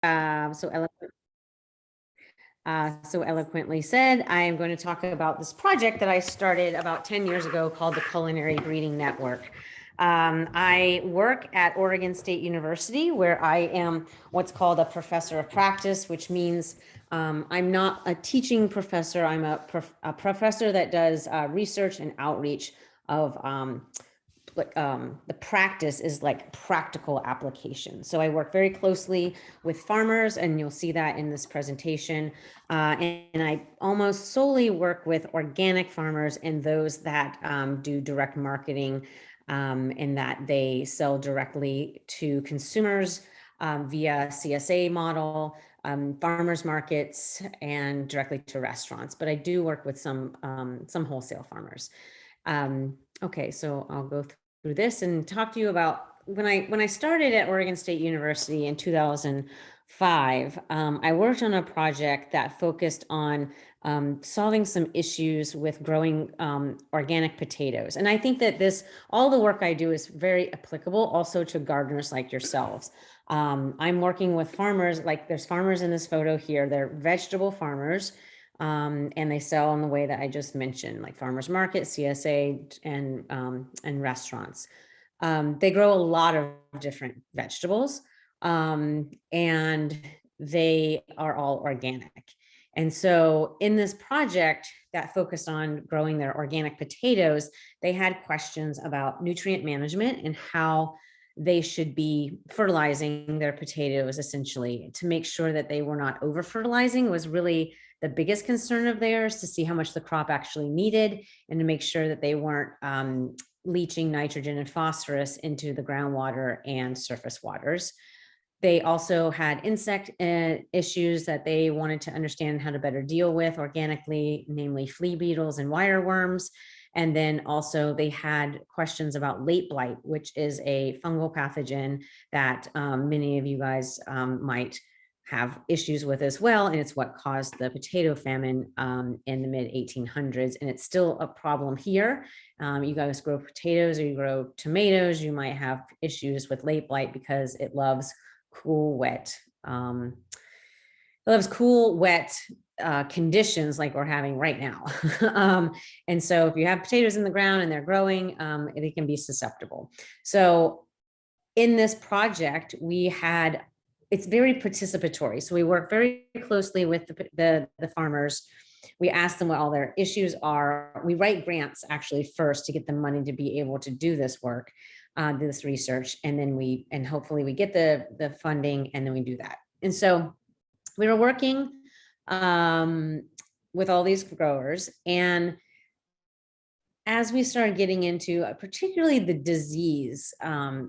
So eloquently said, I am going to talk about this project that I started about 10 years ago called the Culinary Breeding Network. I work at Oregon State University, where I am what's called a professor of practice, which means I'm not a teaching professor. I'm a professor that does research and outreach of the practice is like practical application. So I work very closely with farmers, and you'll see that in this presentation. And I almost solely work with organic farmers and those that do direct marketing, in that they sell directly to consumers via CSA model, farmers markets, and directly to restaurants. But I do work with some wholesale farmers. Okay, so I'll go through this and talk to you about when I started at Oregon State University in 2005. I worked on a project that focused on solving some issues with growing organic potatoes. And I think that all the work I do is very applicable also to gardeners like yourselves. I'm working with farmers, like there's farmers in this photo here. They're vegetable farmers. And they sell in the way that I just mentioned, like farmers market, CSA, and restaurants. They grow a lot of different vegetables, and they are all organic. And so in this project that focused on growing their organic potatoes, they had questions about nutrient management and how they should be fertilizing their potatoes, essentially, to make sure that they were not over fertilizing was really the biggest concern of theirs, to see how much the crop actually needed and to make sure that they weren't leaching nitrogen and phosphorus into the groundwater and surface waters. They also had insect issues that they wanted to understand how to better deal with organically, namely flea beetles and wireworms. And then also they had questions about late blight, which is a fungal pathogen that many of you guys might have issues with as well. And it's what caused the potato famine in the mid 1800s. And it's still a problem here. You guys grow potatoes or you grow tomatoes, you might have issues with late blight because it loves cool, wet. It loves cool, wet conditions like we're having right now. And so if you have potatoes in the ground and they're growing, they can be susceptible. So in this project, it's very participatory. So we work very closely with the farmers. We ask them what all their issues are. We write grants actually first to get them money to be able to do this work, do this research. And then hopefully we get the funding, and then we do that. And so we were working with all these growers, and as we started getting into particularly the disease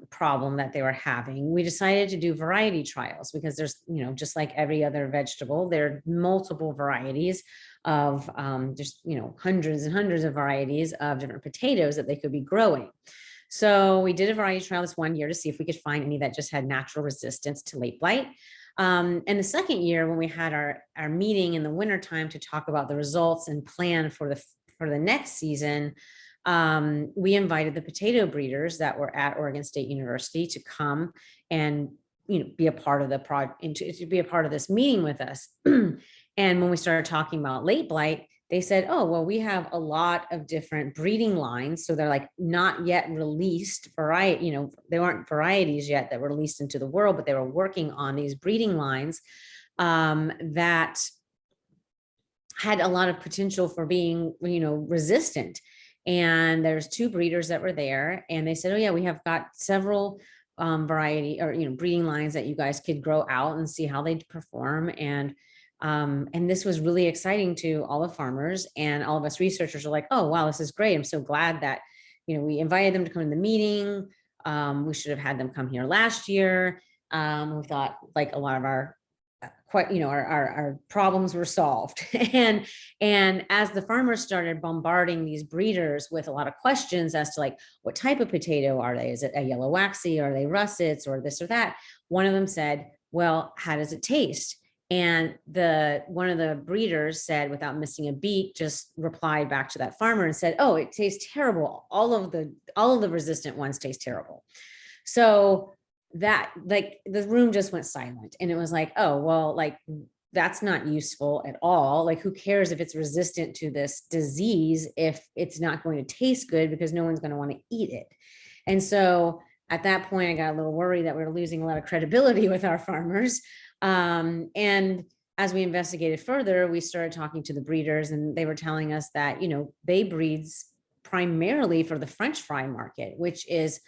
problem that they were having, we decided to do variety trials, because there's, just like every other vegetable, there are multiple varieties of just, hundreds and hundreds of varieties of different potatoes that they could be growing. So we did a variety trial this one year to see if we could find any that just had natural resistance to late blight. And the second year, when we had our meeting in the wintertime to talk about the results and plan for the next season, we invited the potato breeders that were at Oregon State University to come and be a part of the project, to be a part of this meeting with us. And when we started talking about late blight, they said, oh, well, we have a lot of different breeding lines. So they're like not yet released variety, they weren't varieties yet that were released into the world, but they were working on these breeding lines that had a lot of potential for being, resistant. And there's two breeders that were there, and they said, oh yeah, we have got several variety or, breeding lines that you guys could grow out and see how they perform. And this was really exciting to all the farmers, and all of us researchers are like, oh, wow, this is great. I'm so glad that, we invited them to come to the meeting. We should have had them come here last year. We thought like a lot of our our problems were solved. and as the farmers started bombarding these breeders with a lot of questions as to like, what type of potato are they? Is it a yellow waxy? Are they russets or this or that? One of them said, well, how does it taste? And one of the breeders said, without missing a beat, just replied back to that farmer and said, oh, it tastes terrible. All of the resistant ones taste terrible. So that, like, the room just went silent, and it was like, oh, well, like, that's not useful at all. Like, who cares if it's resistant to this disease if it's not going to taste good, because no one's going to want to eat it. And so at that point, I got a little worried that we were losing a lot of credibility with our farmers. And as we investigated further, we started talking to the breeders, and they were telling us that, they breeds primarily for the French fry market, which is,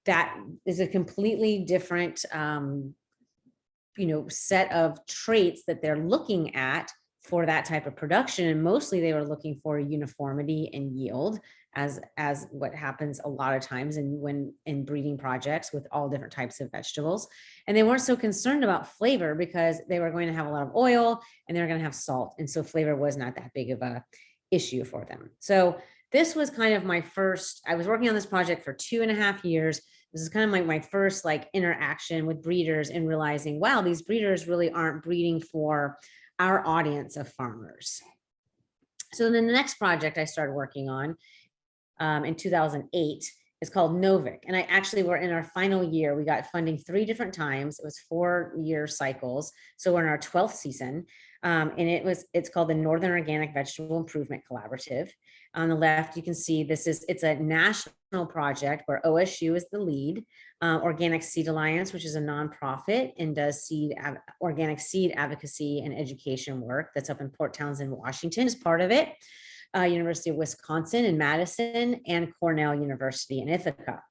that is a completely different, set of traits that they're looking at for that type of production. And mostly they were looking for uniformity and yield, as what happens a lot of times in breeding projects with all different types of vegetables. And they weren't so concerned about flavor, because they were going to have a lot of oil and they're going to have salt. And so flavor was not that big of a issue for them. So this was kind of my first, I was working on this project for 2.5 years. This is kind of like my first like interaction with breeders, and realizing, wow, these breeders really aren't breeding for our audience of farmers. So then the next project I started working on in 2008 is called Novik. And I actually, we're in our final year. We got funding 3 different times. It was 4-year cycles. So we're in our 12th season. And it's called the Northern Organic Vegetable Improvement Collaborative. On the left, you can see it's a national project where OSU is the lead. Organic Seed Alliance, which is a nonprofit and does organic seed advocacy and education work, that's up in Port Townsend, Washington, is part of it. University of Wisconsin in Madison, and Cornell University in Ithaca.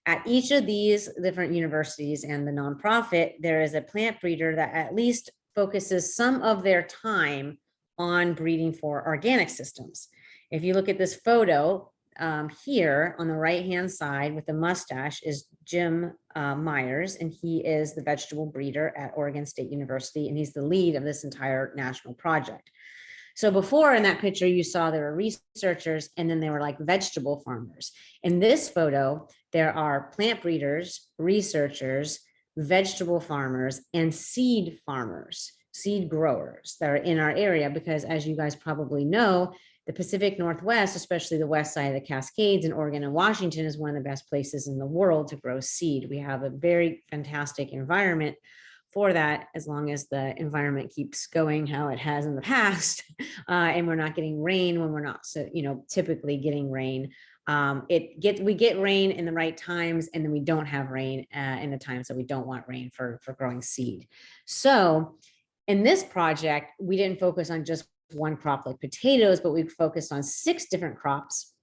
At each of these different universities and the nonprofit, there is a plant breeder that at least focuses some of their time on breeding for organic systems. If you look at this photo here on the right-hand side with the mustache is Jim Myers, and he is the vegetable breeder at Oregon State University, and he's the lead of this entire national project. So before, in that picture, you saw there were researchers, and then they were like vegetable farmers. In this photo, there are plant breeders, researchers, vegetable farmers, and seed farmers, seed growers that are in our area, because as you guys probably know, the Pacific Northwest, especially the west side of the Cascades in Oregon and Washington, is one of the best places in the world to grow seed. We have a very fantastic environment for that, as long as the environment keeps going how it has in the past, and we're not getting rain when we're not, so typically getting rain. We get rain in the right times, and then we don't have rain in the times that we don't want rain for growing seed. So in this project, we didn't focus on just one crop like potatoes, but we focused on 6 different crops.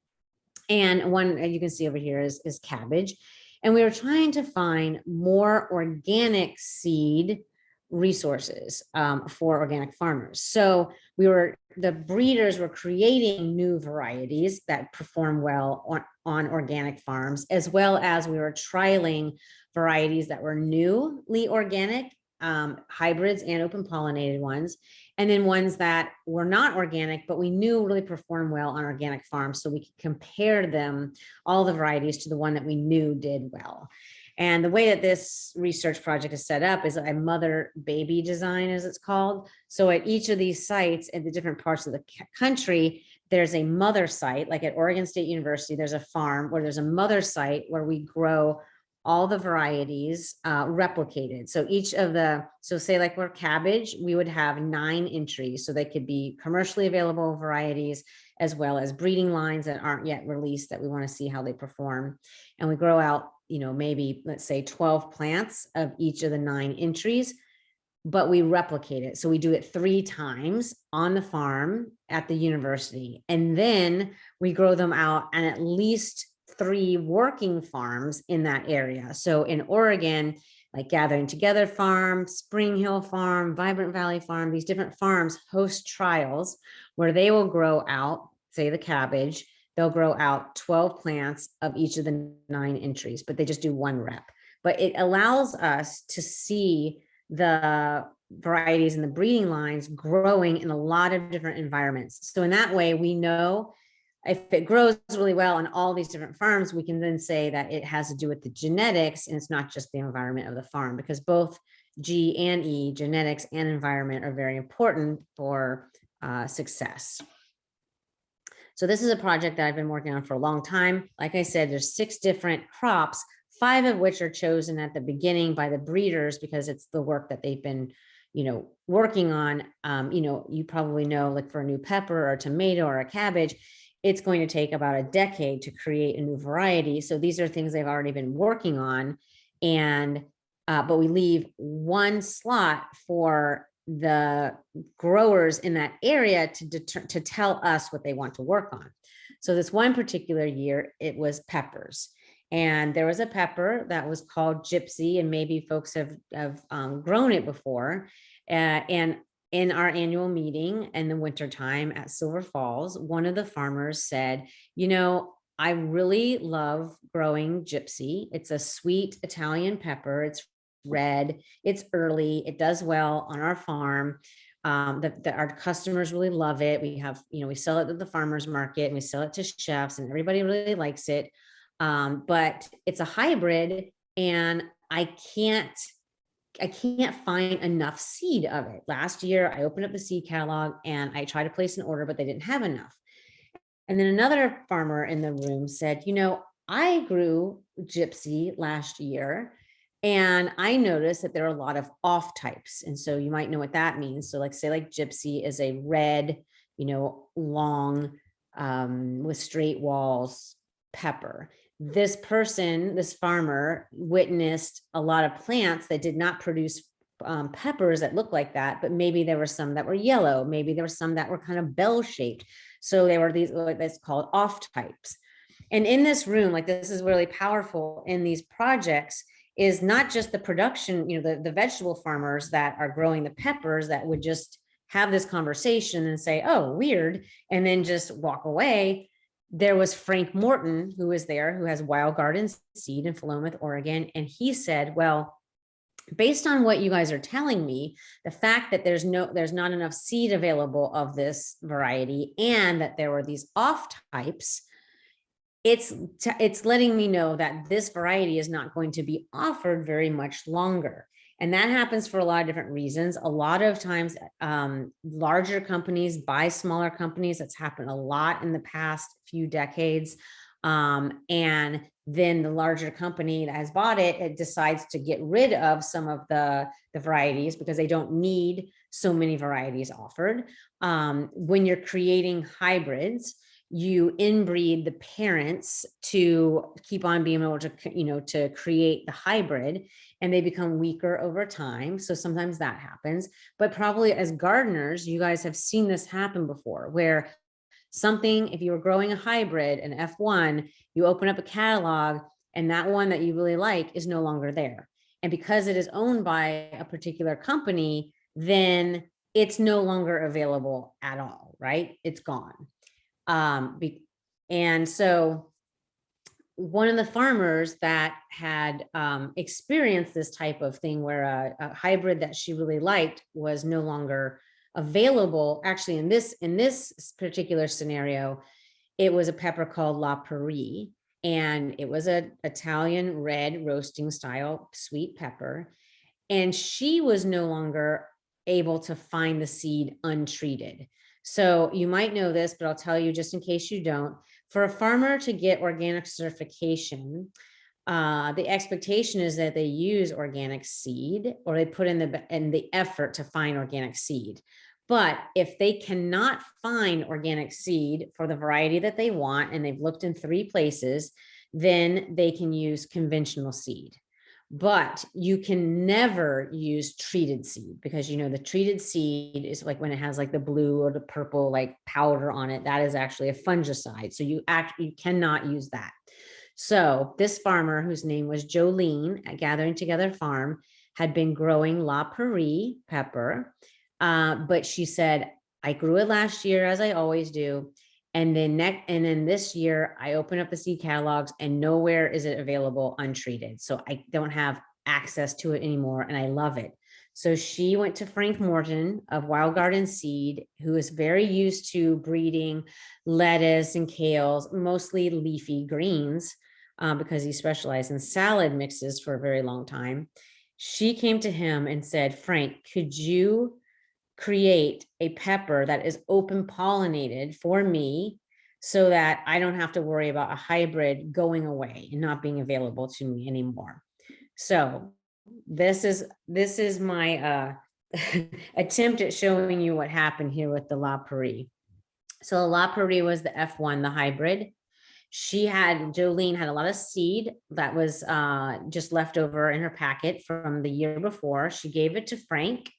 And one, as you can see over here, is cabbage. And we were trying to find more organic seed resources for organic farmers. So the breeders were creating new varieties that perform well on organic farms, as well as we were trialing varieties that were newly organic, hybrids and open pollinated ones, and then ones that were not organic, but we knew really performed well on organic farms. So we could compare them, all the varieties, to the one that we knew did well. And the way that this research project is set up is a mother-baby design, as it's called. So at each of these sites in the different parts of the country, there's a mother site. Like at Oregon State University, there's a farm where there's a mother site where we grow all the varieties replicated. So say like we're cabbage, we would have 9 entries. So they could be commercially available varieties, as well as breeding lines that aren't yet released that we want to see how they perform. And we grow out, maybe let's say 12 plants of each of the 9 entries, but we replicate it. So we do it 3 times on the farm at the university. And then we grow them out and at least 3 working farms in that area. So in Oregon, like Gathering Together Farm, Spring Hill Farm, Vibrant Valley Farm, these different farms host trials where they will grow out, say the cabbage, they'll grow out 12 plants of each of the 9 entries, but they just do 1 rep. But it allows us to see the varieties and the breeding lines growing in a lot of different environments. So in that way, we know if it grows really well on all these different farms, we can then say that it has to do with the genetics, and it's not just the environment of the farm, because both G and E, genetics and environment, are very important for success. So this is a project that I've been working on for a long time. Like I said, there's 6 different crops 5 of which are chosen at the beginning by the breeders because it's the work that they've been, working on. You probably know, like for a new pepper or a tomato or a cabbage, it's going to take about a decade to create a new variety. So these are things they've already been working on. And, but we leave one slot for the growers in that area to tell us what they want to work on. So this one particular year, it was peppers. And there was a pepper that was called Gypsy, and maybe folks have grown it before. And in our annual meeting in the wintertime at Silver Falls, one of the farmers said, I really love growing Gypsy. It's a sweet Italian pepper. It's red, it's early, it does well on our farm. Our customers really love it. We have, we sell it at the farmers market and we sell it to chefs and everybody really likes it. But it's a hybrid and I can't find enough seed of it. Last year, I opened up the seed catalog and I tried to place an order, but they didn't have enough. And then another farmer in the room said, I grew Gypsy last year and I noticed that there are a lot of off types. And so you might know what that means. So say Gypsy is a red, long, with straight walls pepper. This farmer witnessed a lot of plants that did not produce peppers that looked like that, but maybe there were some that were yellow. Maybe there were some that were kind of bell shaped. So there were these, that's called off types. And in this room, this is really powerful in these projects, is not just the production, the vegetable farmers that are growing the peppers that would just have this conversation and say, oh, weird, and then just walk away. There was Frank Morton, who was there, who has Wild Garden Seed in Philomath, Oregon. And he said, well, based on what you guys are telling me, the fact that there's not enough seed available of this variety and that there were these off types, it's letting me know that this variety is not going to be offered very much longer. And that happens for a lot of different reasons. A lot of times, larger companies buy smaller companies. That's happened a lot in the past few decades. And then the larger company that has bought it decides to get rid of some of the varieties because they don't need so many varieties offered. When you're creating hybrids, you inbreed the parents to keep on being able to, to create the hybrid, and they become weaker over time. So sometimes that happens, but probably as gardeners, you guys have seen this happen before, where if you were growing a hybrid, an F1, you open up a catalog and that one that you really like is no longer there. And because it is owned by a particular company, then it's no longer available at all, right? It's gone. And so one of the farmers that had experienced this type of thing where a hybrid that she really liked was no longer available. Actually, in this particular scenario, it was a pepper called La Paris, and it was an Italian red roasting style sweet pepper. And she was no longer able to find the seed untreated. So you might know this, but I'll tell you just in case you don't. For a farmer to get organic certification, the expectation is that they use organic seed, or they put in the effort to find organic seed. But if they cannot find organic seed for the variety that they want, and they've looked in 3 places, then they can use conventional seed. But you can never use treated seed, because the treated seed is when it has the blue or the purple powder on it. That is actually a fungicide. So you cannot use that. So this farmer, whose name was Jolene at Gathering Together Farm, had been growing La Paris pepper. But she said, I grew it last year, as I always do. And then this year I open up the seed catalogs and nowhere is it available untreated. So I don't have access to it anymore. And I love it. So she went to Frank Morton of Wild Garden Seed, who is very used to breeding lettuce and kales, mostly leafy greens, because he specialized in salad mixes for a very long time. She came to him and said, Frank, could you create a pepper that is open pollinated for me, so that I don't have to worry about a hybrid going away and not being available to me anymore. So this is my attempt at showing you what happened here with the La Prairie. So La Prairie was the F1, the hybrid. Jolene had a lot of seed that was just left over in her packet from the year before. She gave it to Frank,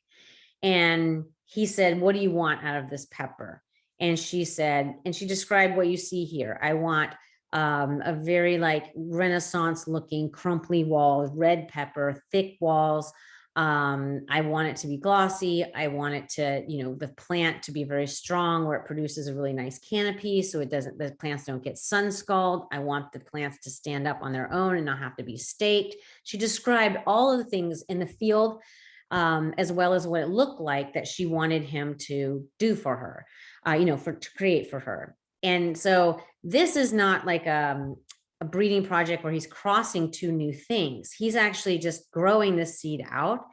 and he said, "What do you want out of this pepper?" And she said, and she described what you see here. "I want a very like Renaissance looking crumply walls, red pepper, thick walls. I want it to be glossy. I want it to, the plant to be very strong where it produces a really nice canopy so the plants don't get sun scald. I want the plants to stand up on their own and not have to be staked." She described all of the things in the field, as well as what it looked like that she wanted him to do for her, to create for her. And so this is not like a breeding project where he's crossing two new things. He's actually just growing the seed out.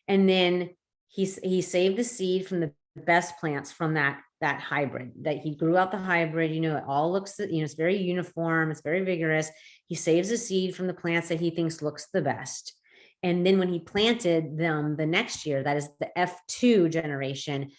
And then he saved the seed from the best plants from that hybrid that he grew out. The hybrid, it all looks, it's very uniform. It's very vigorous. He saves the seed from the plants that he thinks looks the best. And then when he planted them the next year, that is the F2 generation,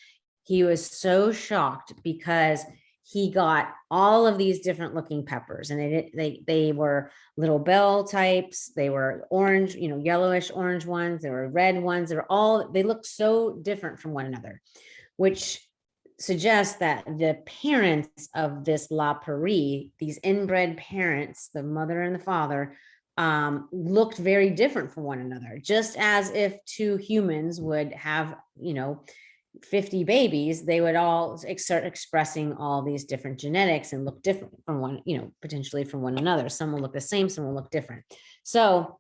he was so shocked because he got all of these different looking peppers, and they were little bell types. They were orange, yellowish orange ones. There were red ones. They looked so different from one another, which suggests that the parents of this La Prairie, these inbred parents, the mother and the father, looked very different from one another, just as if two humans would have, 50 babies, they would all start expressing all these different genetics and look different from one, potentially from one another. Some will look the same, some will look different. So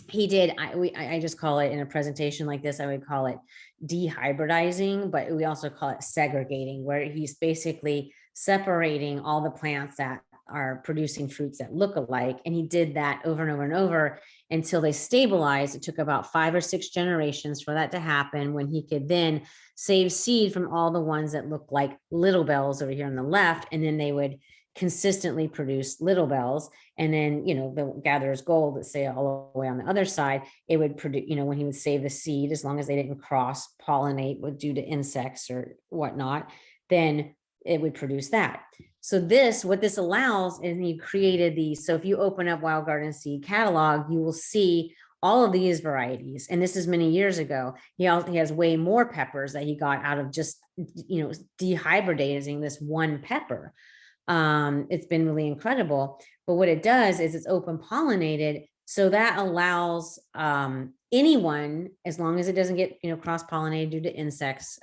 he did, I just call it, in a presentation like this, I would call it dehybridizing, but we also call it segregating, where he's basically separating all the plants that are producing fruits that look alike. And he did that over and over and over until they stabilized. It took about 5 or 6 generations for that to happen, when he could then save seed from all the ones that look like little bells over here on the left. And then they would consistently produce little bells. And then, the gatherer's gold, let's say all the way on the other side, it would produce, when he would save the seed, as long as they didn't cross pollinate due to insects or whatnot, then it would produce that. So what this allows is, he created these. So if you open up Wild Garden Seed catalog, you will see all of these varieties. And this is many years ago. He has way more peppers that he got out of just, dehybridizing this one pepper. It's been really incredible. But what it does is it's open pollinated. So that allows anyone, as long as it doesn't get, cross pollinated due to insects,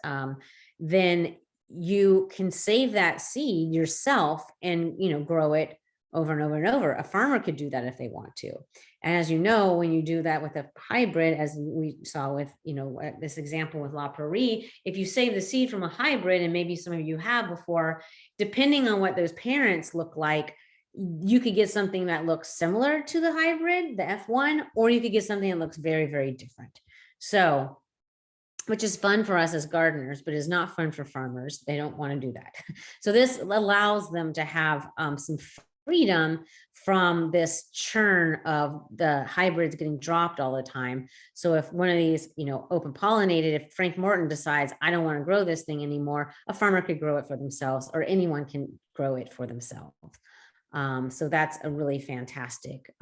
then you can save that seed yourself and, grow it over and over and over. A farmer could do that if they want to. And as you know, when you do that with a hybrid, as we saw with, this example with La Prairie, if you save the seed from a hybrid, and maybe some of you have before, depending on what those parents look like, you could get something that looks similar to the hybrid, the F1, or you could get something that looks very, very different. So, which is fun for us as gardeners, but is not fun for farmers. They don't want to do that. So this allows them to have some freedom from this churn of the hybrids getting dropped all the time. So if one of these, open pollinated, if Frank Morton decides, I don't want to grow this thing anymore, a farmer could grow it for themselves, or anyone can grow it for themselves. So that's a really fantastic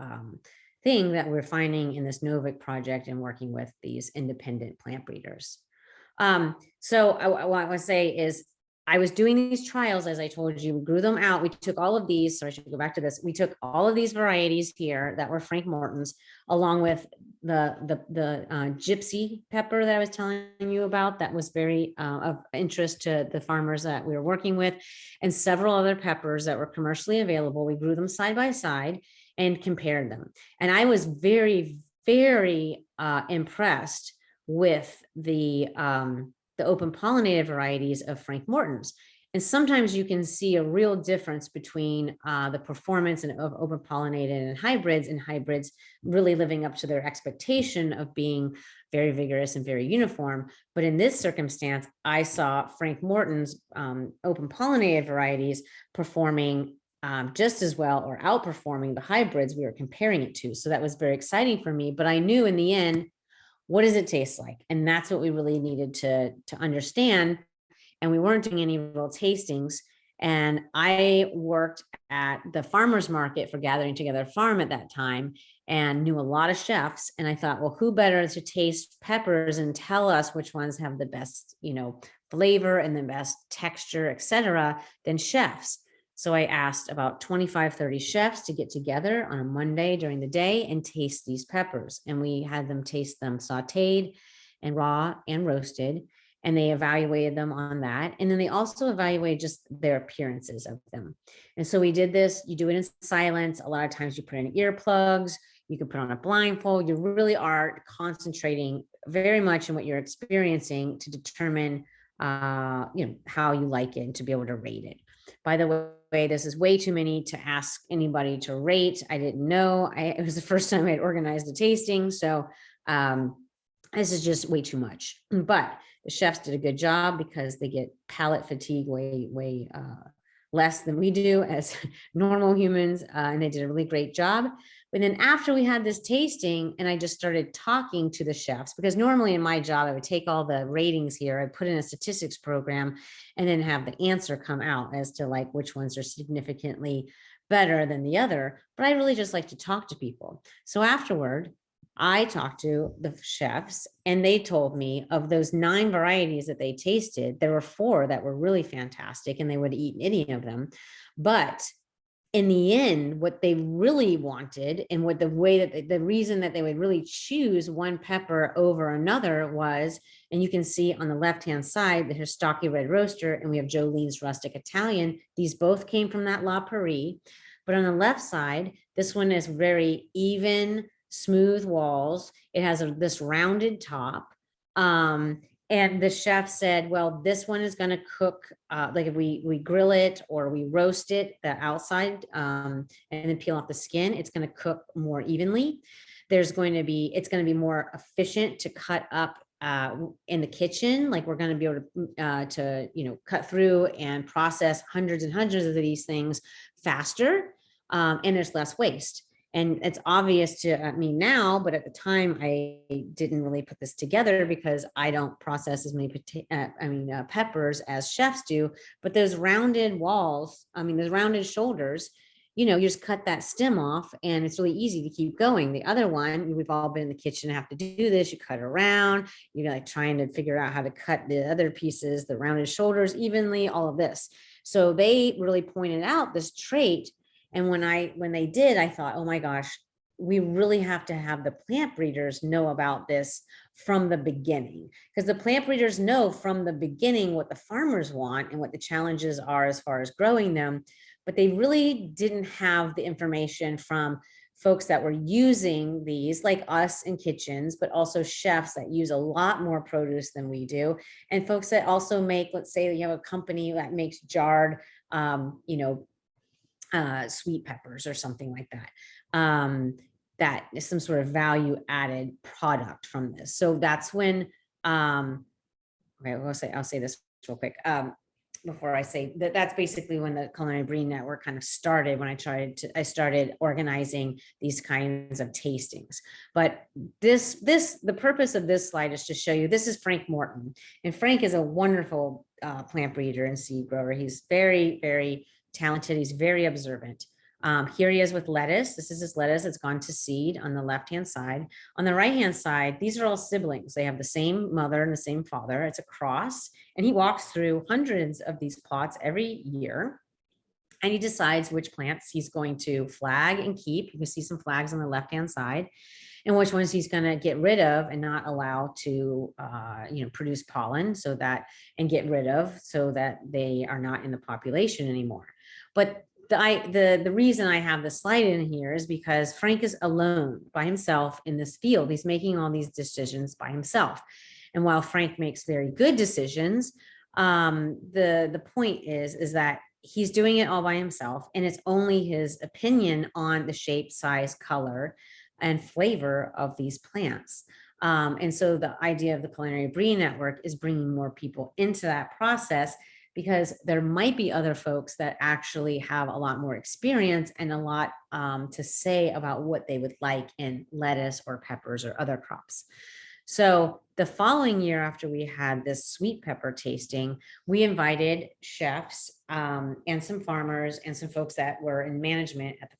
thing that we're finding in this Novik project and working with these independent plant breeders. So what I want to say is, I was doing these trials, as I told you. We grew them out. We took all of these. So I should go back to this. We took all of these varieties here that were Frank Morton's, along with the gypsy pepper that I was telling you about, that was very of interest to the farmers that we were working with, and several other peppers that were commercially available. We grew them side by side and compared them. And I was very, very impressed with the open pollinated varieties of Frank Morton's. And sometimes you can see a real difference between the performance of open pollinated and hybrids really living up to their expectation of being very vigorous and very uniform. But in this circumstance, I saw Frank Morton's open pollinated varieties performing just as well or outperforming the hybrids we were comparing it to. So that was very exciting for me. But I knew in the end, what does it taste like? And that's what we really needed to understand. And we weren't doing any real tastings. And I worked at the farmer's market for Gathering Together Farm at that time and knew a lot of chefs. And I thought, well, who better to taste peppers and tell us which ones have the best, flavor and the best texture, et cetera, than chefs. So I asked about 25, 30 chefs to get together on a Monday during the day and taste these peppers. And we had them taste them sauteed and raw and roasted. And they evaluated them on that. And then they also evaluated just their appearances of them. And so we did this, you do it in silence. A lot of times you put in earplugs, you can put on a blindfold. You really are concentrating very much on what you're experiencing to determine, how you like it and to be able to rate it. By the way, this is way too many to ask anybody to rate. I didn't know. It was the first time I'd organized a tasting. So this is just way too much. But the chefs did a good job because they get palate fatigue way less than we do as normal humans. And they did a really great job. But then after we had this tasting and I just started talking to the chefs, because normally in my job, I would take all the ratings here, I'd put in a statistics program and then have the answer come out as to like which ones are significantly better than the other. But I really just like to talk to people. So afterward, I talked to the chefs and they told me of those 9 varieties that they tasted, there were 4 that were really fantastic and they would eat any of them. But in the end, what they really wanted and what the reason that they would really choose one pepper over another was, and you can see on the left-hand side, there's Stocky Red Roaster and we have Jolene's Rustic Italian. These both came from that La Paris. But on the left side, this one is very even, smooth walls. It has this rounded top. And the chef said, well, this one is going to cook, like if we grill it or we roast it, the outside, and then peel off the skin, it's going to cook more evenly. It's going to be more efficient to cut up in the kitchen. Like we're going to be able to cut through and process hundreds and hundreds of these things faster, and there's less waste. And it's obvious to me now, but at the time I didn't really put this together because I don't process as many peppers as chefs do. But those rounded walls, those rounded shoulders, you just cut that stem off and it's really easy to keep going. The other one, we've all been in the kitchen, have to do this. You cut around, you're like trying to figure out how to cut the other pieces, the rounded shoulders evenly, all of this. So they really pointed out this trait. And when they did, I thought, oh my gosh, we really have to have the plant breeders know about this from the beginning, because the plant breeders know from the beginning what the farmers want and what the challenges are as far as growing them. But they really didn't have the information from folks that were using these, like us in kitchens, but also chefs that use a lot more produce than we do. And folks that also make, let's say you have a company that makes jarred, sweet peppers or something like that. That is some sort of value added product from this. So that's when, okay, I'll say this real quick. Before I say that, that's basically when the Culinary Breeding Network kind of started, when I started organizing these kinds of tastings. But the purpose of this slide is to show you, this is Frank Morton. And Frank is a wonderful plant breeder and seed grower. He's very, very talented. He's very observant. Here he is with lettuce. This is his lettuce. It's gone to seed on the left-hand side. On the right-hand side, these are all siblings. They have the same mother and the same father. It's a cross. And he walks through hundreds of these plots every year. And he decides which plants he's going to flag and keep. You can see some flags on the left-hand side, and which ones he's going to get rid of and not allow to, produce pollen, and get rid of so that they are not in the population anymore. But the reason I have the slide in here is because Frank is alone by himself in this field. He's making all these decisions by himself. And while Frank makes very good decisions, The point is that he's doing it all by himself, and it's only his opinion on the shape, size, color, and flavor of these plants. And so the idea of the Culinary Breeding Network is bringing more people into that process, because there might be other folks that actually have a lot more experience and a lot to say about what they would like in lettuce or peppers or other crops. So the following year, after we had this sweet pepper tasting, we invited chefs and some farmers and some folks that were in management at the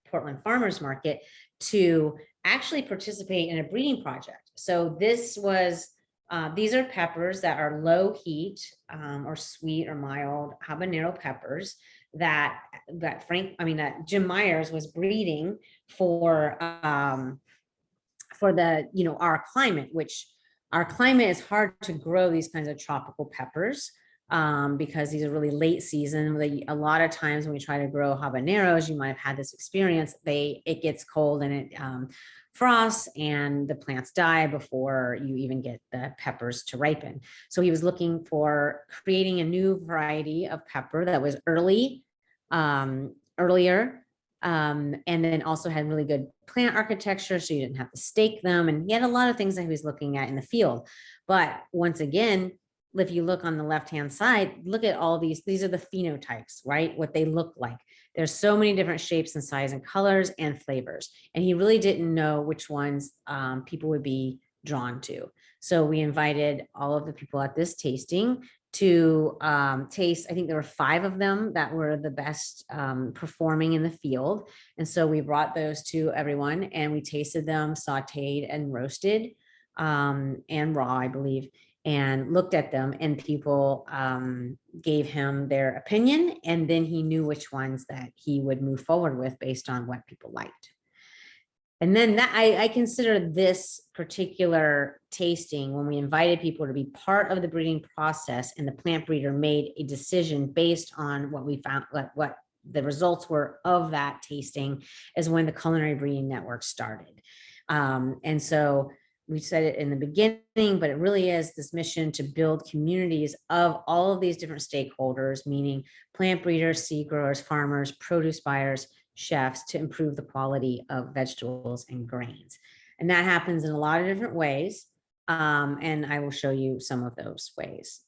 Portland Farmers Market to actually participate in a breeding project. So this was, these are peppers that are low heat or sweet or mild habanero peppers that Jim Myers was breeding for the, our climate, which our climate is hard to grow these kinds of tropical peppers because these are really late season. A lot of times when we try to grow habaneros, you might have had this experience, it gets cold and it frosts and the plants die before you even get the peppers to ripen. So he was looking for creating a new variety of pepper that was earlier, and then also had really good plant architecture, so you didn't have to stake them. And he had a lot of things that he was looking at in the field. But once again, if you look on the left-hand side, look at all these are the phenotypes, right? What they look like. There's so many different shapes and size and colors and flavors. And he really didn't know which ones people would be drawn to. So we invited all of the people at this tasting to taste. I think there were 5 of them that were the best performing in the field. And so we brought those to everyone and we tasted them sauteed and roasted and raw, I believe, and looked at them, and people gave him their opinion. And then he knew which ones that he would move forward with based on what people liked. And then that I consider this particular tasting, when we invited people to be part of the breeding process and the plant breeder made a decision based on what we found, what the results were of that tasting, is when the Culinary Breeding Network started. And so we said it in the beginning, but it really is this mission to build communities of all of these different stakeholders, meaning plant breeders, seed growers, farmers, produce buyers, chefs, to improve the quality of vegetables and grains. And that happens in a lot of different ways. And I will show you some of those ways.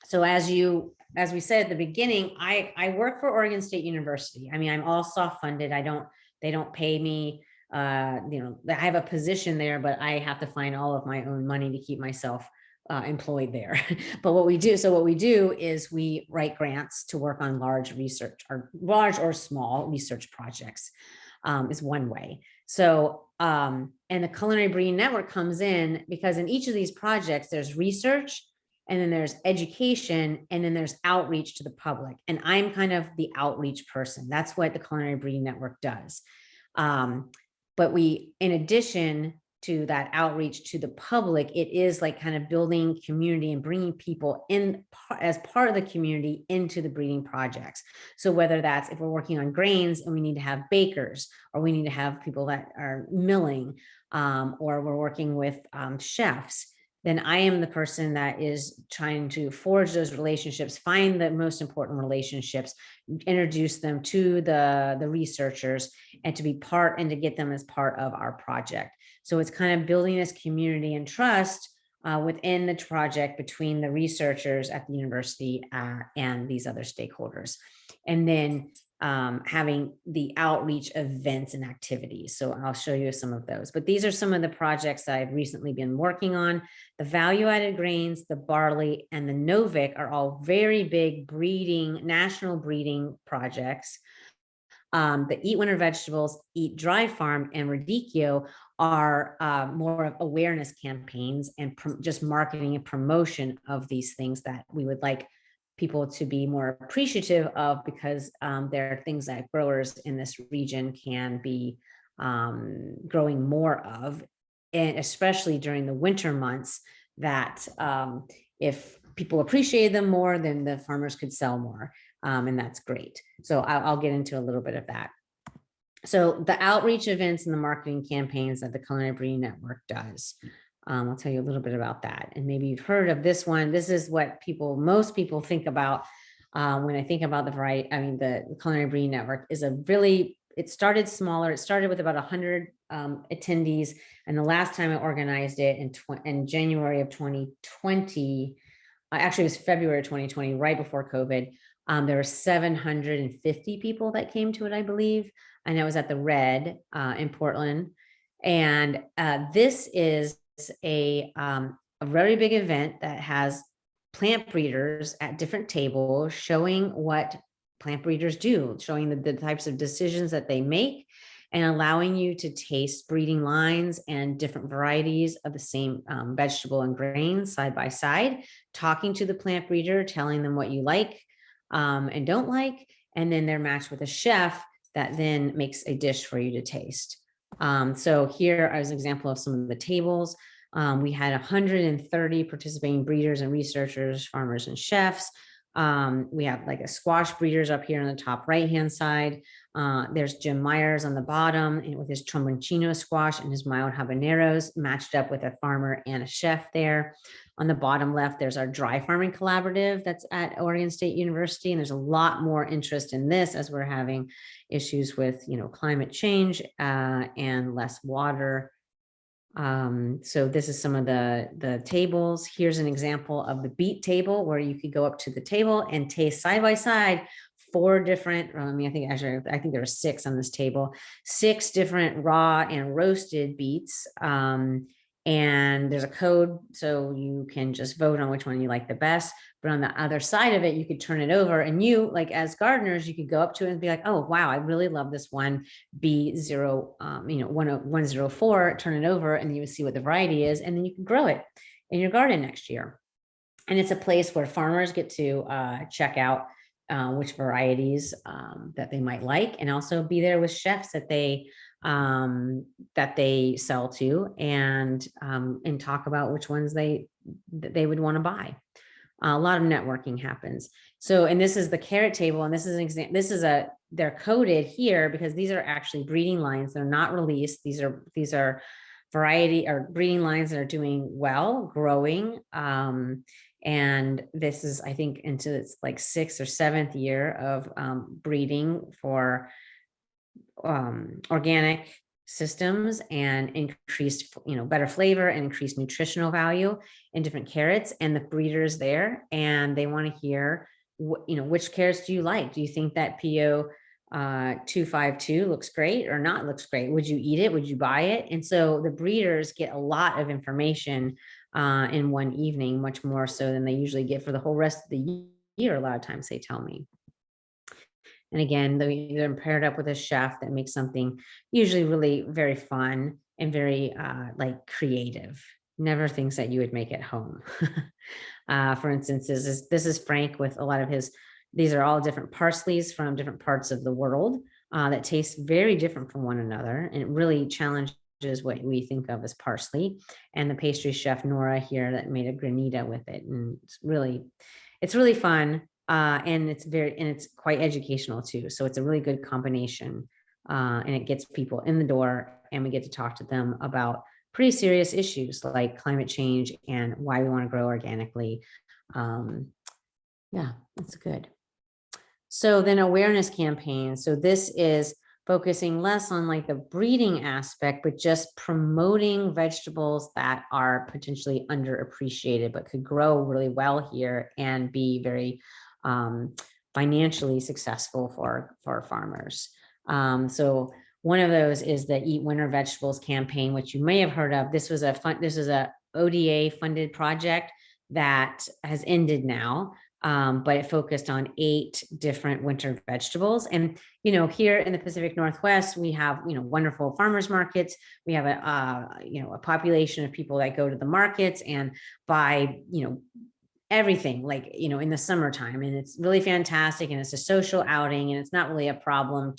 So as we said at the beginning, I work for Oregon State University. I mean, I'm all self-funded. They don't pay me. I have a position there, but I have to find all of my own money to keep myself employed there. But what we do is we write grants to work on large or small research projects is one way. So, and the Culinary Breeding Network comes in because in each of these projects, there's research, and then there's education, and then there's outreach to the public. And I'm kind of the outreach person. That's what the Culinary Breeding Network does. But in addition to that outreach to the public, it is like kind of building community and bringing people in as part of the community into the breeding projects. So whether that's if we're working on grains and we need to have bakers, or we need to have people that are milling, or we're working with chefs, then I am the person that is trying to forge those relationships, find the most important relationships, introduce them to the researchers, and to be part and to get them as part of our project. So it's kind of building this community and trust within the project between the researchers at the university and these other stakeholders. And then having the outreach events and activities. So I'll show you some of those, but these are some of the projects that I've recently been working on. The value-added grains, the barley, and the Novik are all very big national breeding projects. The Eat Winter Vegetables, Eat Dry Farm, and Radicchio are more of awareness campaigns and just marketing and promotion of these things that we would like people to be more appreciative of, because there are things that growers in this region can be growing more of, and especially during the winter months, that if people appreciate them more, then the farmers could sell more, and that's great. So I'll get into a little bit of that. So the outreach events and the marketing campaigns that the Culinary Breeding Network does. I'll tell you a little bit about that. And maybe you've heard of this one. This is what most people think about when I think about the variety. I mean, the Culinary Breeding Network is it started smaller. It started with about 100 attendees. And the last time I organized it in January of 2020, actually it was February 2020, right before COVID. There were 750 people that came to it, I believe. And I was at the Red in Portland. And this is a very big event that has plant breeders at different tables showing what plant breeders do, showing the types of decisions that they make, and allowing you to taste breeding lines and different varieties of the same vegetable and grain side by side, talking to the plant breeder, telling them what you like and don't like, and then they're matched with a chef that then makes a dish for you to taste. So here is an example of some of the tables. We had 130 participating breeders and researchers, farmers and chefs. We have like a squash breeders up here on the top right-hand side. There's Jim Myers on the bottom with his tromboncino squash and his mild habaneros matched up with a farmer and a chef there. On the bottom left, there's our dry farming collaborative that's at Oregon State University. And there's a lot more interest in this as we're having issues with, climate change and less water. So this is some of the tables. Here's an example of the beet table where you could go up to the table and taste side by side 4 different, I think there were 6 on this table, 6 different raw and roasted beets. And there's a code, so you can just vote on which one you like the best. But on the other side of it, you could turn it over, and you, like as gardeners, you could go up to it and be like, oh, wow, I really love this one, B0, 104, turn it over, and you would see what the variety is, and then you can grow it in your garden next year. And it's a place where farmers get to check out which varieties that they might like, and also be there with chefs that they sell to, and talk about which ones they would want to buy. A lot of networking happens. So, and this is the carrot table, and this is an example. They're coded here because these are actually breeding lines. They're not released. These are variety or breeding lines that are doing well, growing. And this is, I think, into its like 6th or 7th year of breeding for organic systems and increased, better flavor and increased nutritional value in different carrots. And the breeders there, and they want to hear, which carrots do you like? Do you think that PO 252 looks great or not looks great? Would you eat it? Would you buy it? And so the breeders get a lot of information in one evening, much more so than they usually get for the whole rest of the year. A lot of times they tell me. And again, they're paired up with a chef that makes something usually really very fun and very like creative. Never things that you would make at home. For instance, this is Frank with a lot of these are all different parsleys from different parts of the world that taste very different from one another. And it really challenges what we think of as parsley. And the pastry chef Nora here that made a granita with it. And it's really fun. And it's quite educational too. So it's a really good combination, and it gets people in the door, and we get to talk to them about pretty serious issues like climate change and why we want to grow organically. Yeah, that's good. So then awareness campaign. So this is focusing less on like the breeding aspect, but just promoting vegetables that are potentially underappreciated, but could grow really well here and be very financially successful for farmers. So one of those is the Eat Winter Vegetables campaign, which you may have heard of. This was a ODA funded project that has ended now. But it focused on 8 different winter vegetables. And, here in the Pacific Northwest, we have, wonderful farmers markets. We have a population of people that go to the markets and buy, everything like, in the summertime, and it's really fantastic. And it's a social outing, and it's not really a problem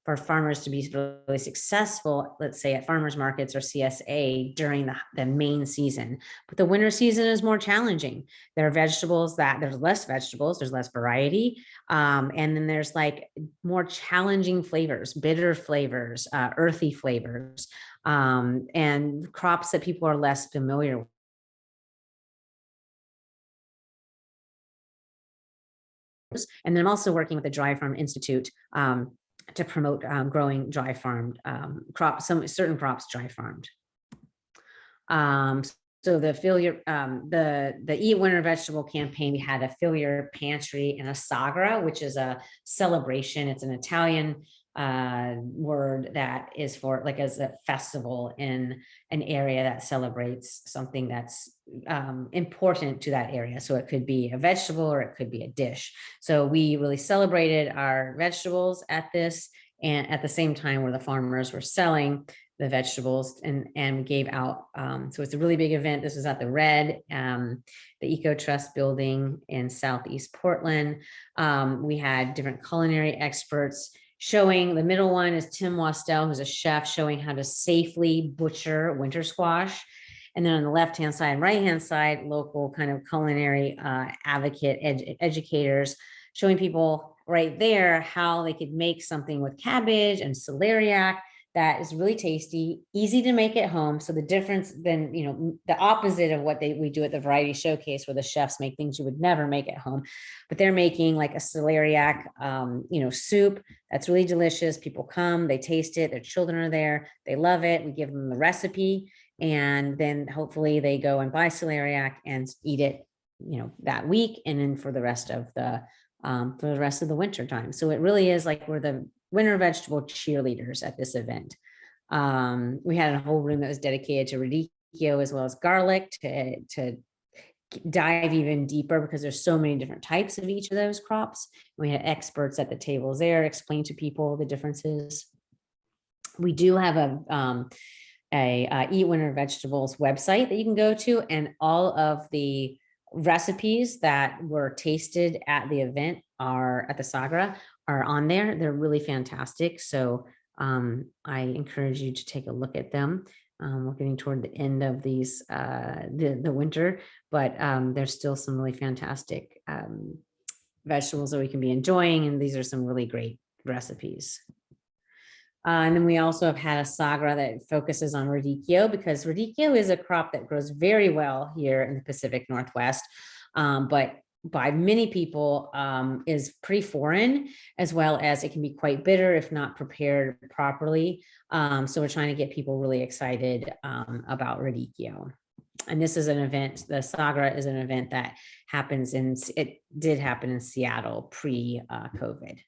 for farmers to be really successful, let's say at farmers markets or CSA during the main season. But the winter season is more challenging. There are vegetables there's less vegetables, there's less variety. And then there's like more challenging flavors, bitter flavors, earthy flavors. and crops that people are less familiar with. And then I'm also working with the Dry Farm Institute to promote growing dry farmed crops, some certain crops dry farmed. So the Fill Your the Eat Winter Vegetable campaign, we had a Fill Your Pantry and a Sagra, which is a celebration. It's an Italian word that is for like as a festival in an area that celebrates something that's important to that area. So it could be a vegetable or it could be a dish. So we really celebrated our vegetables at this, and at the same time where the farmers were selling the vegetables, and we gave out. So it's a really big event. This was at the Red, the Eco Trust building in Southeast Portland. We had different culinary experts showing. The middle one is Tim Wastel, who's a chef, showing how to safely butcher winter squash. And then on the left-hand side, right-hand side, local kind of culinary advocate educators showing people right there how they could make something with cabbage and celeriac that is really tasty, easy to make at home. So the difference then, you know, the opposite of what we do at the Variety Showcase, where the chefs make things you would never make at home, but they're making like a celeriac, you know, soup that's really delicious. People come, they taste it, their children are there, they love it. We give them the recipe, and then hopefully they go and buy celeriac and eat it, you know, that week, and then for the rest of the winter time. So it really is like we're the winter vegetable cheerleaders at this event. We had a whole room that was dedicated to radicchio as well as garlic to dive even deeper, because there's so many different types of each of those crops. We had experts at the tables there explain to people the differences. We do have a Eat Winter Vegetables website that you can go to, and all of the recipes that were tasted at the event are at the Sagra are on there. They're really fantastic. So I encourage you to take a look at them. We're getting toward the end of these, the winter, but there's still some really fantastic vegetables that we can be enjoying. And these are some really great recipes. And then we also have had a Sagra that focuses on radicchio, because radicchio is a crop that grows very well here in the Pacific Northwest, but by many people is pretty foreign, as well as it can be quite bitter if not prepared properly. So we're trying to get people really excited about radicchio. And this is an event, the Sagra is an event that happens it did happen in Seattle pre-COVID.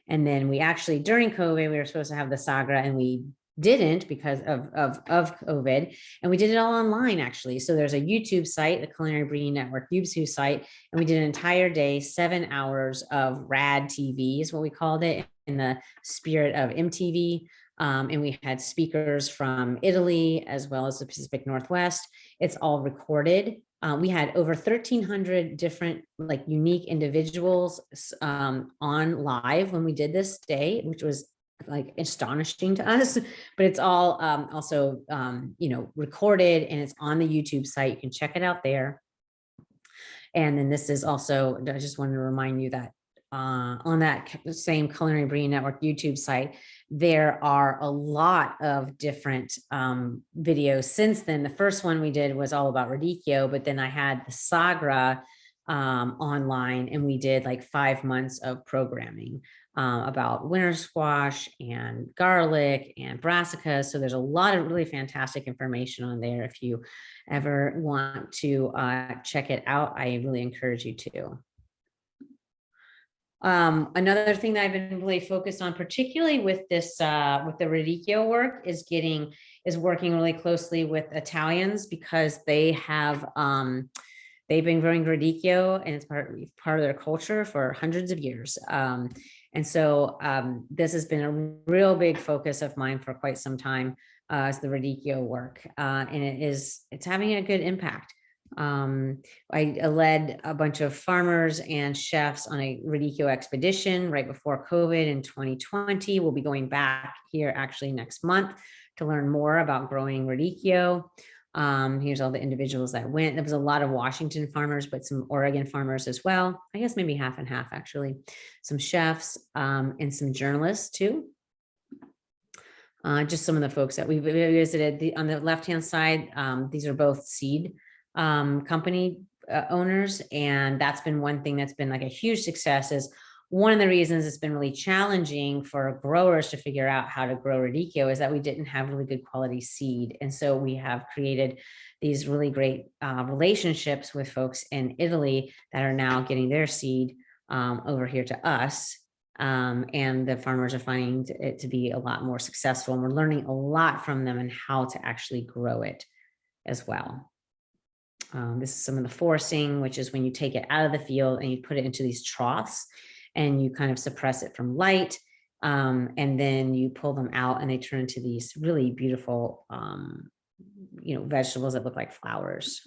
And then we actually, during COVID, we were supposed to have the Sagra, and we didn't because of COVID, and we did it all online actually. So there's a YouTube site, the Culinary Breeding Network YouTube site, and we did an entire day, 7 hours of rad TV is what we called it, in the spirit of MTV. And we had speakers from Italy as well as the Pacific Northwest. It's all recorded. We had over 1,300 different like unique individuals on live when we did this day, which was like astonishing to us, but it's all also you know, recorded, and it's on the YouTube site. You can check it out there. And then this is also, I just wanted to remind you that on that same Culinary Breeding Network YouTube site, there are a lot of different videos since then. The first one we did was all about radicchio, but then I had the Sagra online, and we did like 5 months of programming about winter squash and garlic and brassica. So there's a lot of really fantastic information on there. If you ever want to check it out, I really encourage you to. Another thing that I've been really focused on, particularly with this, with the radicchio work, is working really closely with Italians, because they have, they've been growing radicchio, and it's part of their culture for hundreds of years. And so this has been a real big focus of mine for quite some time, is the radicchio work, and it's having a good impact. I led a bunch of farmers and chefs on a radicchio expedition right before COVID in 2020. We'll be going back here actually next month to learn more about growing radicchio. Here's all the individuals that went. There was a lot of Washington farmers, but some Oregon farmers as well. I guess maybe half and half actually. Some chefs and some journalists too. Just some of the folks that we visited. On the left-hand side, these are both seed company owners, and that's been one thing that's been like a huge success. Is one of the reasons it's been really challenging for growers to figure out how to grow radicchio is that we didn't have really good quality seed. And so we have created these really great relationships with folks in Italy that are now getting their seed over here to us. And the farmers are finding it to be a lot more successful. And we're learning a lot from them and how to actually grow it as well. This is some of the forcing, which is when you take it out of the field and you put it into these troughs and you kind of suppress it from light. And then you pull them out and they turn into these really beautiful, vegetables that look like flowers.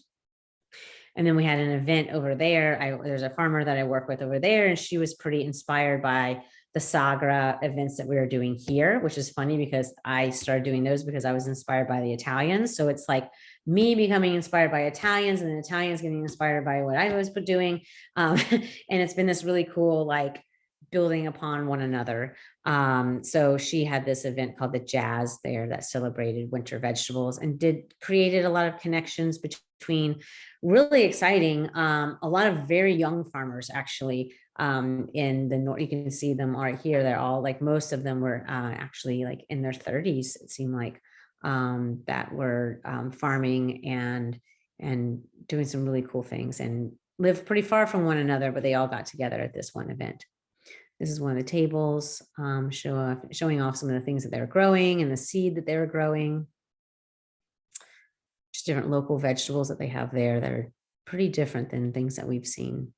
And then we had an event over there. There's a farmer that I work with over there, and she was pretty inspired by the Sagra events that we were doing here, which is funny because I started doing those because I was inspired by the Italians. So it's like me becoming inspired by Italians and the Italians getting inspired by what I was doing. And it's been this really cool, like, building upon one another. So she had this event called the Jazz there that celebrated winter vegetables and created a lot of connections between really exciting, a lot of very young farmers actually in the north. You can see them right here. They're all like, most of them were actually like in their 30s, it seemed like, that were farming and doing some really cool things and live pretty far from one another, but they all got together at this one event. This is one of the tables showing off some of the things that they were growing and the seed that they were growing. Just different local vegetables that they have there that are pretty different than things that we've seen.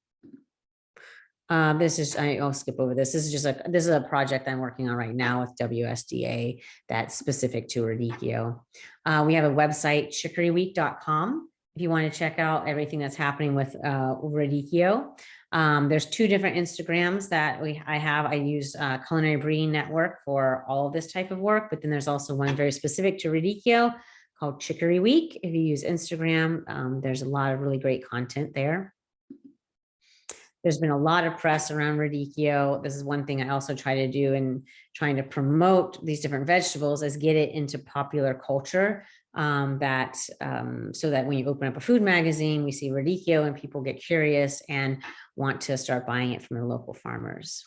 I'll skip over this. This is a project I'm working on right now with WSDA that's specific to radicchio. We have a website, chicoryweek.com, if you want to check out everything that's happening with radicchio. There's two different Instagrams that I have. I use Culinary Breeding Network for all of this type of work, but then there's also one very specific to radicchio called Chicory Week. If you use Instagram, there's a lot of really great content there. There's been a lot of press around radicchio. This is one thing I also try to do in trying to promote these different vegetables, is get it into popular culture. So that when you open up a food magazine, we see radicchio and people get curious and want to start buying it from the local farmers.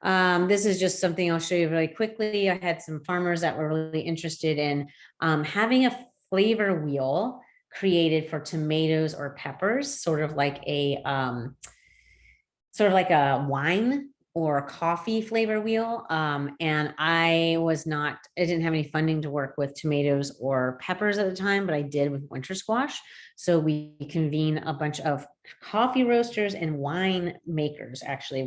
This is just something I'll show you really quickly. I had some farmers that were really interested in having a flavor wheel created for tomatoes or peppers, sort of like a wine or a coffee flavor wheel. And I didn't have any funding to work with tomatoes or peppers at the time, but I did with winter squash. So we convened a bunch of coffee roasters and wine makers, actually,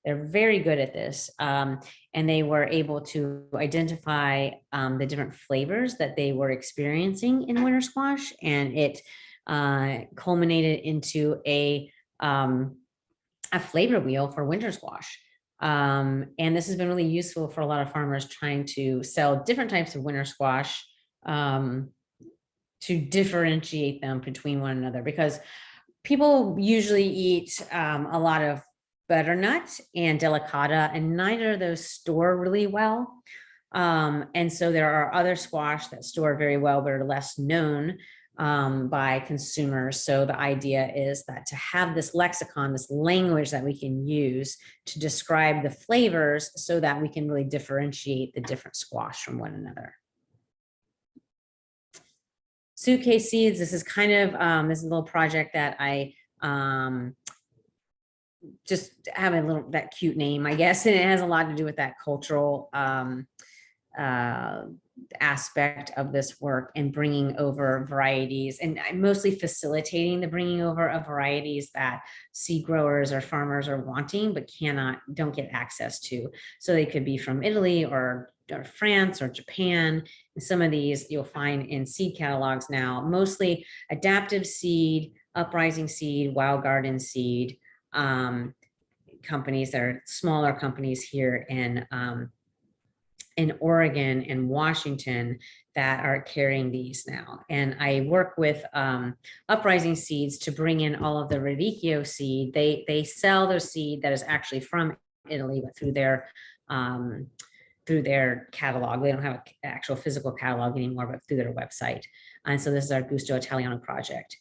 they're very good at this. And they were able to identify the different flavors that they were experiencing in winter squash. And it culminated into a flavor wheel for winter squash. And this has been really useful for a lot of farmers trying to sell different types of winter squash to differentiate them between one another, because people usually eat a lot of butternut and delicata, and neither of those store really well. And so there are other squash that store very well, but are less known by consumers. So the idea is that to have this lexicon, this language that we can use to describe the flavors so that we can really differentiate the different squash from one another. Suitcase Seeds, this is kind of, this is a little project that I just have that cute name, I guess, and it has a lot to do with that cultural aspect of this work and bringing over varieties, and mostly facilitating the bringing over of varieties that seed growers or farmers are wanting but don't get access to. So they could be from Italy or France or Japan. And some of these you'll find in seed catalogs now, mostly adaptive seed, uprising seed, wild garden seed companies that are smaller companies here in Oregon and Washington that are carrying these now. And I work with Uprising Seeds to bring in all of the radicchio seed. They sell their seed that is actually from Italy, but through their through their catalog. They don't have an actual physical catalog anymore, but through their website. And so this is our Gusto Italiano project.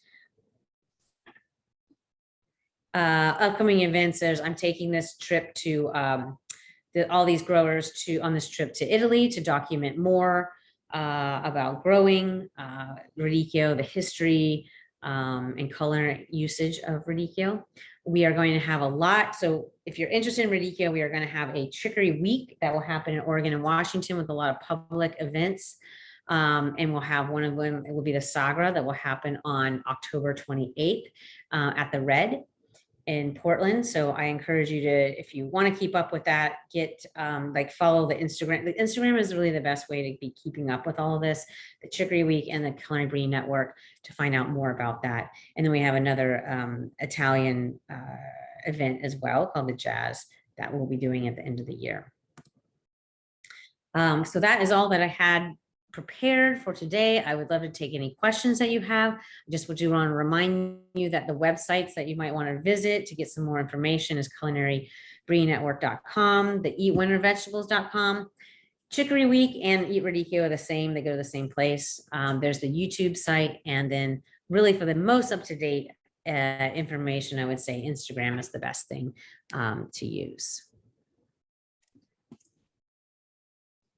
Upcoming events, I'm taking this trip to all these growers on this trip to Italy to document more about growing radicchio, the history and culinary usage of radicchio. We are going to have a lot. So if you're interested in radicchio, we are going to have a chicory week that will happen in Oregon and Washington with a lot of public events. And we'll have one of them, it will be the Sagra that will happen on October 28th at the Red in Portland. So I encourage you to, if you want to keep up with that, follow the Instagram. The Instagram is really the best way to be keeping up with all of this, the Chicory Week and the Culinary Breeding Network, to find out more about that. And then we have another Italian event as well called the Jazz that we'll be doing at the end of the year. So that is all that I had prepared for today. I would love to take any questions that you have. I just would want to remind you that the websites that you might want to visit to get some more information is culinarybreedingnetwork.com, the eatwintervegetables.com. Chicory Week and Eat Radicchio are the same. They go to the same place. There's the YouTube site. And then really for the most up-to-date information, I would say Instagram is the best thing to use.